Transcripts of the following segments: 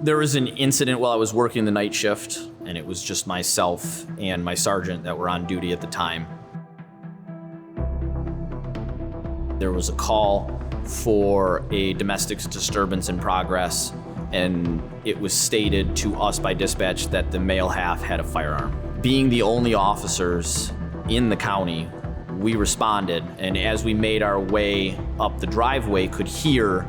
There was an incident while I was working the night shift, and it was just myself and my sergeant that were on duty at the time. There was a call for a domestic disturbance in progress, and it was stated to us by dispatch that the male half had a firearm. Being the only officers in the county, we responded, and as we made our way up the driveway, could hear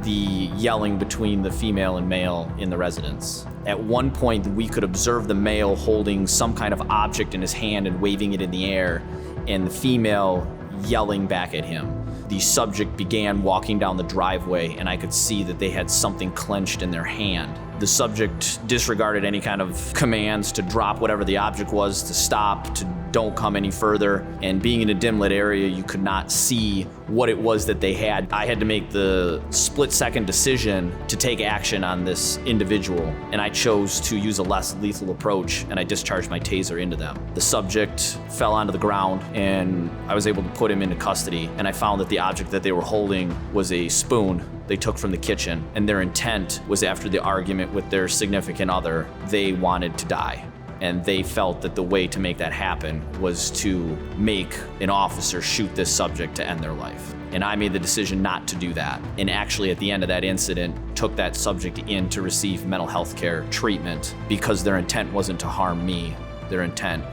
the yelling between the female and male in the residence. At one point, we could observe the male holding some kind of object in his hand and waving it in the air, and the female yelling back at him. The subject began walking down the driveway, and I could see that they had something clenched in their hand. The subject disregarded any kind of commands to drop whatever the object was, to stop, to don't come any further. And being in a dim lit area, you could not see what it was that they had. I had to make the split-second decision to take action on this individual, and I chose to use a less lethal approach, and I discharged my taser into them. The subject fell onto the ground, and I was able to put him into custody, and I found that the object that they were holding was a spoon they took from the kitchen, and their intent was, after the argument with their significant other, they wanted to die. And they felt that the way to make that happen was to make an officer shoot this subject to end their life. And I made the decision not to do that. And actually, at the end of that incident, took that subject in to receive mental health care treatment, because their intent wasn't to harm me. Their intent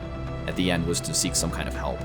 at the end was to seek some kind of help.